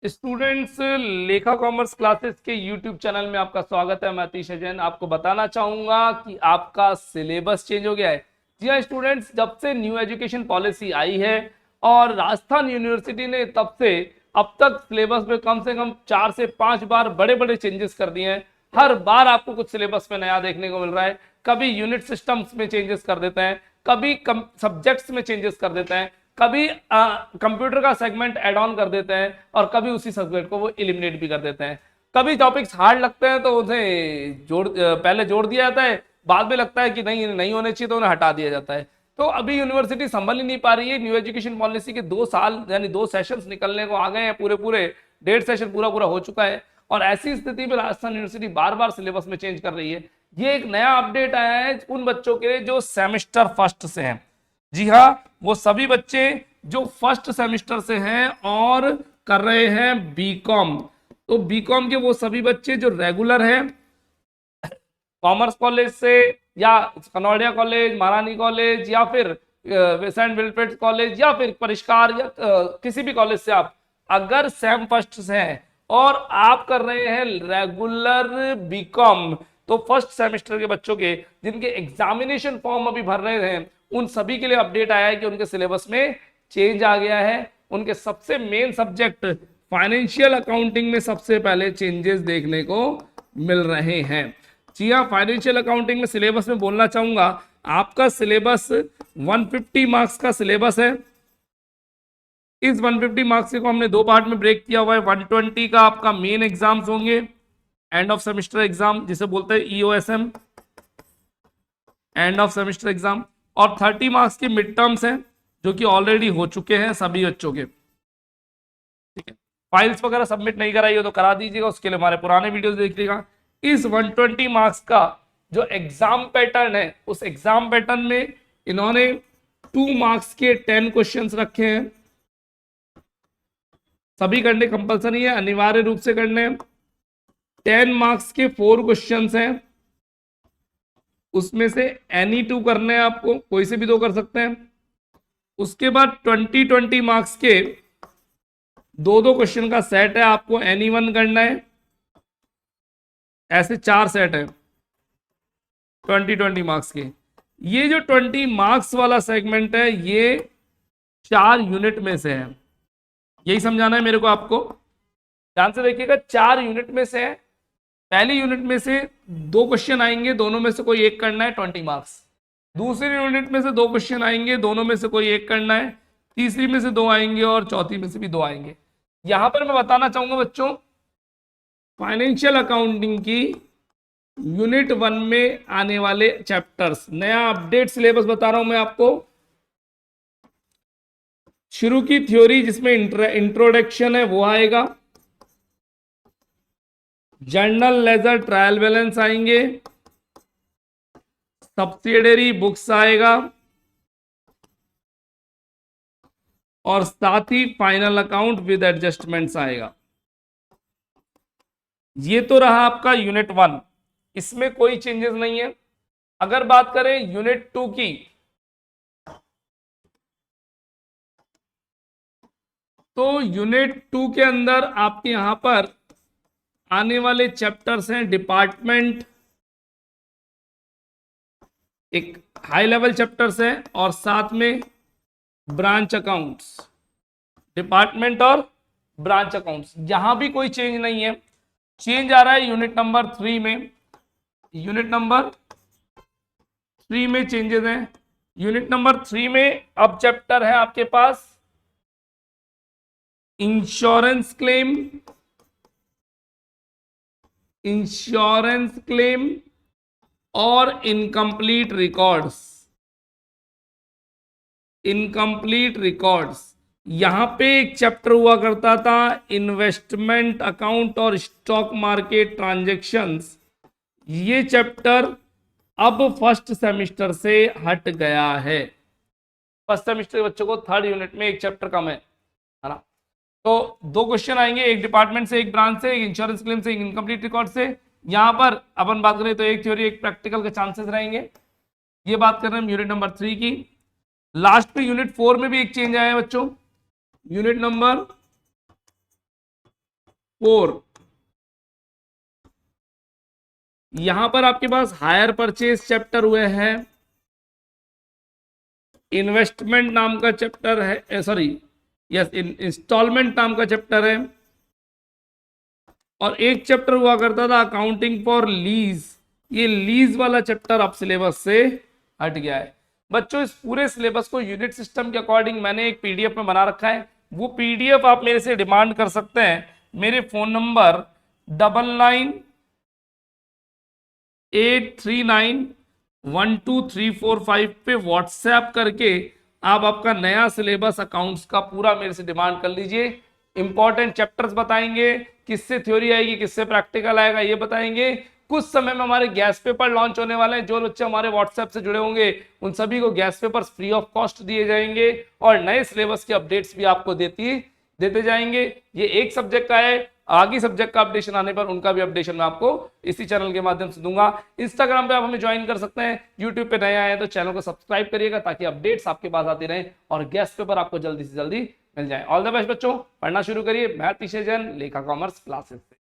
Students, लेखा commerce classes के YouTube channel में आपका स्वागत है। मैं अतीश जैन आपको बताना चाहूंगा कि आपका सिलेबस चेंज हो गया है। जी हाँ स्टूडेंट्स, जब से न्यू एजुकेशन पॉलिसी आई है और राजस्थान यूनिवर्सिटी ने तब से अब तक सिलेबस में कम से कम 4 से 5 बार बड़े बड़े चेंजेस कर दिए हैं। हर बार आपको कुछ सिलेबस में नया देखने को मिल रहा है। कभी यूनिट सिस्टम्स में चेंजेस कर देते हैं, कभी सब्जेक्ट्स में चेंजेस कर देते हैं, कभी कंप्यूटर का सेगमेंट ऐड ऑन कर देते हैं और कभी उसी सब्जेक्ट को वो एलिमिनेट भी कर देते हैं। कभी टॉपिक्स हार्ड लगते हैं तो उन्हें पहले जोड़ दिया जाता है, बाद में लगता है कि नहीं नहीं होने चाहिए तो उन्हें हटा दिया जाता है। तो अभी यूनिवर्सिटी संभल ही नहीं पा रही है। न्यू एजुकेशन पॉलिसी के 2 साल यानी 2 सेशंस निकलने को आ गए हैं, पूरे पूरे 1.5 सेशन पूरा पूरा हो चुका है। और ऐसी स्थिति में राजस्थान यूनिवर्सिटी बार बार सिलेबस में चेंज कर रही है। ये एक नया अपडेट आया है उन बच्चों के लिए जो सेमेस्टर फर्स्ट से हैं। जी हाँ, वो सभी बच्चे जो फर्स्ट सेमेस्टर से हैं और कर रहे हैं बीकॉम। तो बीकॉम के वो सभी बच्चे जो रेगुलर हैं कॉमर्स कॉलेज से या कनौड़िया कॉलेज, महारानी कॉलेज या फिर सेंट विल्फ्रेड कॉलेज या फिर परिष्कार या किसी भी कॉलेज से आप अगर सेम फर्स्ट से हैं और आप कर रहे हैं रेगुलर बीकॉम, तो फर्स्ट सेमेस्टर के बच्चों के जिनके एग्जामिनेशन फॉर्म अभी भर रहे हैं उन सभी के लिए अपडेट आया है कि उनके सिलेबस में चेंज आ गया है। उनके सबसे मेन सब्जेक्ट फाइनेंशियल अकाउंटिंग में सबसे पहले चेंजेस देखने को मिल रहे हैं। जी हाँ, फाइनेंशियल अकाउंटिंग में सिलेबस में बोलना चाहूंगा, आपका सिलेबस 150 मार्क्स का सिलेबस है। इस 150 मार्क्स को हमने 2 पार्ट में ब्रेक किया हुआ है। 120 का आपका मेन एग्जाम्स होंगे, एंड ऑफ सेमेस्टर एग्जाम जिसे बोलते हैं EOSM, end of semester exam, और 30 मार्क्स की मिड टर्म्स हैं जो कि ऑलरेडी हो चुके हैं सभी बच्चों के। ठीक है, फाइल्स वगैरह सबमिट नहीं कराई हो तो करा दीजिएगा, उसके लिए हमारे पुराने वीडियोस देखिएगा। इस 120 मार्क्स का जो एग्जाम पैटर्न है, उस एग्जाम पैटर्न में इन्होंने 2 मार्क्स के 10 क्वेश्चंस रखे हैं। सभी करने कंपलसरी है, अनिवार्य रूप से करने। 10 मार्क्स के 4 क्वेश्चंस हैं, उसमें से एनी 2 करने हैं, आपको कोई से भी 2 कर सकते हैं। उसके बाद 20 मार्क्स के 2 क्वेश्चन का सेट है, आपको एनी 1 करना है। ऐसे 4 सेट है 20 मार्क्स के। ये जो 20 मार्क्स वाला सेगमेंट है ये 4 यूनिट में से है, यही समझाना है मेरे को आपको। ध्यान से देखिएगा, 4 यूनिट में से है। पहली यूनिट में से 2 क्वेश्चन आएंगे, दोनों में से कोई एक करना है, 20 मार्क्स। दूसरी यूनिट में से 2 क्वेश्चन आएंगे, दोनों में से कोई एक करना है। तीसरी में से 2 आएंगे और चौथी में से भी 2 आएंगे। यहां पर मैं बताना चाहूंगा बच्चों, फाइनेंशियल अकाउंटिंग की यूनिट 1 में आने वाले चैप्टर्स, नया अपडेट सिलेबस बता रहा हूं मैं आपको। शुरू की थ्योरी जिसमें इंट्रोडक्शन है वो आएगा, जर्नल लेजर ट्रायल बैलेंस आएंगे, सब्सिडियरी बुक्स आएगा और साथ ही फाइनल अकाउंट विद एडजस्टमेंट्स आएगा। ये तो रहा आपका यूनिट 1, इसमें कोई चेंजेस नहीं है। अगर बात करें यूनिट 2 की, तो यूनिट 2 के अंदर आपके यहां पर आने वाले चैप्टर्स हैं डिपार्टमेंट, एक हाई लेवल चैप्टर्स है, और साथ में ब्रांच अकाउंट्स। डिपार्टमेंट और ब्रांच अकाउंट्स, यहां भी कोई चेंज नहीं है। चेंज आ रहा है यूनिट नंबर 3 में। यूनिट नंबर 3 में चेंजेस हैं। यूनिट नंबर 3 में अब चैप्टर है आपके पास इंश्योरेंस क्लेम, इंश्योरेंस क्लेम और इनकम्प्लीट रिकॉर्ड्स। इनकम्प्लीट रिकॉर्ड्स, यहां पे एक चैप्टर हुआ करता था इन्वेस्टमेंट अकाउंट और स्टॉक मार्केट ट्रांजैक्शंस। ये चैप्टर अब फर्स्ट सेमेस्टर से हट गया है। फर्स्ट सेमेस्टर के बच्चों को 3rd यूनिट में एक चैप्टर कम है ना। तो 2 क्वेश्चन आएंगे, एक डिपार्टमेंट से, एक ब्रांच से, एक इंश्योरेंस क्लेम से, एक इनकम्प्लीट रिकॉर्ड से। यहां पर अपन बात करें तो एक थ्योरी एक प्रैक्टिकल के चांसेस रहेंगे। ये बात कर रहे हैं यूनिट नंबर 3 की। लास्ट पे यूनिट 4 में भी एक चेंज आया है बच्चों। Unit number 4। यहां पर आपके पास हायर परचेज चैप्टर हुए हैं, इन्वेस्टमेंट नाम का चैप्टर है, सॉरी यस इंस्टॉलमेंट नाम का चैप्टर है, और एक चैप्टर हुआ करता था अकाउंटिंग फॉर लीज। ये लीज वाला चैप्टर अब सिलेबस से हट गया है। बच्चों इस पूरे सिलेबस को यूनिट सिस्टम के अकॉर्डिंग मैंने एक पीडीएफ में बना रखा है, वो पीडीएफ आप मेरे से डिमांड कर सकते हैं मेरे फोन नंबर 9983912345 पे व्हाट्सएप करके आप आपका नया सिलेबस अकाउंट्स का पूरा मेरे से डिमांड कर लीजिए। इंपॉर्टेंट चैप्टर्स बताएंगे, किससे थ्योरी आएगी किससे प्रैक्टिकल आएगा ये बताएंगे। कुछ समय में हमारे गैस पेपर लॉन्च होने वाले हैं, जो बच्चे हमारे व्हाट्सएप से जुड़े होंगे उन सभी को gas papers free of cost दिए जाएंगे, और नए सिलेबस के अपडेट्स भी आपको देते जाएंगे। ये एक सब्जेक्ट का है, आगे सब्जेक्ट का अपडेशन आने पर उनका भी अपडेशन मैं आपको इसी चैनल के माध्यम से दूंगा। इंस्टाग्राम पे आप हमें ज्वाइन कर सकते हैं, यूट्यूब पे नए आए हैं तो चैनल को सब्सक्राइब करिएगा ताकि अपडेट्स आपके पास आती रहे और गेस्ट पेपर आपको जल्दी से जल्दी मिल जाए। ऑल द बेस्ट बच्चों, पढ़ना शुरू करिए। मैं तीसरे जन लेखा कॉमर्स क्लासेस से।